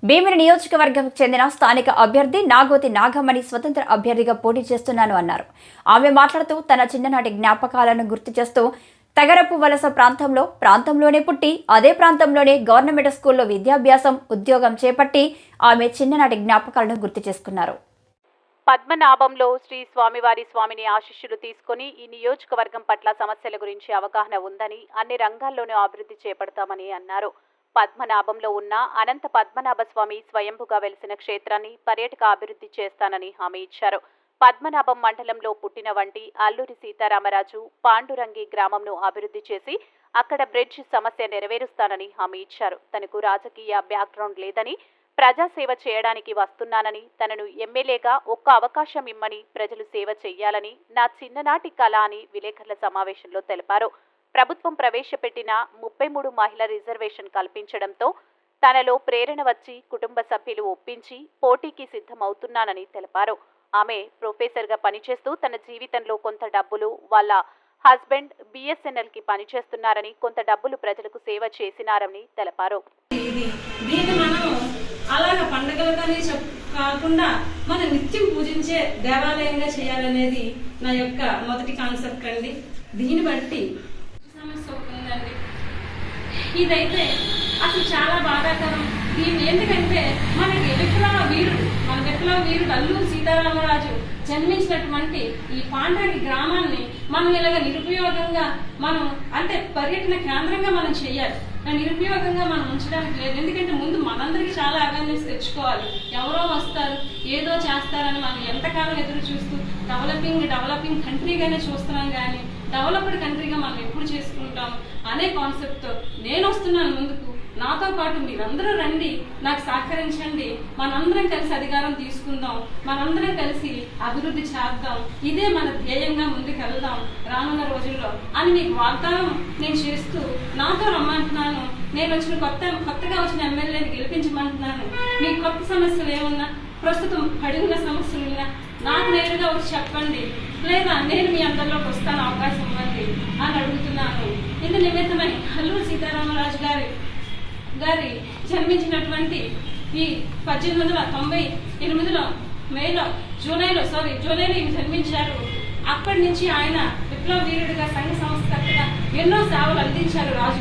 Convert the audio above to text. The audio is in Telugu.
భీమిని నియోజకవర్గంకు చెందిన స్థానిక అభ్యర్థి నాగోతి నాగమణి స్వతంత్ర అభ్యర్థిగా పోటీ చేస్తున్నాను అన్నారు. ఆమె మాట్లాడుతూ తన చిన్ననాటి జ్ఞాపకాలను గుర్తు చేస్తూ తగరపు వలస ప్రాంతంలోనే పుట్టి అదే ప్రాంతంలోనే గవర్నమెంట్ స్కూల్లో విద్యాభ్యాసం, ఉద్యోగం చేపట్టి ఆమె చిన్ననాటి జ్ఞాపకాలను గుర్తు చేసుకున్నారు. పద్మనాభంలో శ్రీ స్వామిని ఆశీస్సులు తీసుకుని ఈ నియోజకవర్గం పట్ల సమస్యల గురించి అవగాహన ఉందని, అన్ని రంగాల్లోనూ అభివృద్ధి చేపడతామని అన్నారు. పద్మనాభంలో ఉన్న అనంత పద్మనాభ స్వామి స్వయంభుగా వెలిసిన క్షేత్రాన్ని పర్యాటక అభివృద్ధి చేస్తానని హామీ ఇచ్చారు. పద్మనాభం మండలంలో పుట్టిన వంటి అల్లూరి సీతారామరాజు పాండురంగి గ్రామంను అభివృద్ధి చేసి అక్కడ బ్రిడ్జ్ సమస్య నెరవేరుస్తానని హామీ ఇచ్చారు. తనకు రాజకీయ బ్యాక్గ్రౌండ్ లేదని, ప్రజాసేవ చేయడానికి వస్తున్నానని, తనను ఎమ్మెల్యేగా ఒక్క అవకాశం ఇమ్మని, ప్రజలు సేవ చెయ్యాలని నా చిన్ననాటి కళ అని విలేకరుల సమావేశంలో తెలిపారు. ప్రభుత్వం ప్రవేశపెట్టిన 33 మహిళా రిజర్వేషన్ కల్పించడంతో తనలో ప్రేరణ వచ్చి కుటుంబ సభ్యులు ఒప్పించి పోటీకి సిద్ధమవుతున్నానని తెలిపారు. ఆమె ప్రొఫెసర్గా పనిచేస్తూ తన జీవితంలో కొంత డబ్బులు వాళ్ళ హస్బెండ్ BSNL కి పనిచేస్తున్నారని, కొంత డబ్బులు ప్రజలకు సేవ చేసినారని తెలిపారు. అలాగా పండగలుగానే కాకుండా మనం నిత్యం పూజించే దేవాలయంగా చేయాలనేది నా యొక్క మొదటి కాన్సెప్ట్ అండి. దీన్ని బట్టి సమస్య అవుతుందండి. ఇదైతే అసలు చాలా బాధాకరం. దీన్ని ఎందుకంటే మనకి విప్లవ వీరుడు అల్లూరి సీతారామరాజు జన్మించినటువంటి ఈ పాండ్రంగి గ్రామాన్ని మనం ఇలాగ నిరుపయోగంగా మనం అంటే పర్యటన కేంద్రంగా మనం చేయాలి. నిరుపయోగంగా మనం ఉంచడానికి లేదు. ఎందుకంటే ముందు మనందరికీ చాలా అవేర్నెస్ తెచ్చుకోవాలి. ఎవరో వస్తారు, ఏదో చేస్తారని మనం ఎంతకాలం ఎదురు చూస్తూ డెవలపింగ్ కంట్రీగానే చూస్తున్నాం, కానీ డెవలప్డ్ కంట్రీగా మనం ఎప్పుడు చేసుకుంటాం అనే కాన్సెప్ట్తో నేను వస్తున్నాను ముందుకు. నాతో పాటు మీరందరూ రండి, నాకు సహకరించండి, మనందరం కలిసి అధికారం తీసుకుందాం, మనందరం కలిసి అభివృద్ధి చేద్దాం, ఇదే మన ధ్యేయంగా ముందుకు వెళ్దాం రానున్న రోజుల్లో అని మీకు వాగ్దానం నేను చేస్తూ నాతో రమ్మంటున్నాను. నేను కొత్తగా వచ్చిన ఎమ్మెల్యేని గెలిపించమంటున్నాను. మీకు కొత్త సమస్యలు ఏమున్నా, ప్రస్తుతం అడిగిన సమస్యలు ఉన్నా నాకు నేరుగా వచ్చి చెప్పండి, లేదా నేను మీ అందరిలోకి వస్తాను, అవకాశం ఇవ్వండి అని అడుగుతున్నాను. ఇందు నిమిత్తమై అల్లూరి సీతారామరాజు గారి జన్మించినటువంటి ఈ 1898లో జూలైలో ఇవి జన్మించారు. అప్పటి నుంచి ఆయన విప్లవ వీరుడిగా, సంఘ సంస్కర్తగా ఎన్నో సేవలు అందించారు రాజుగారు.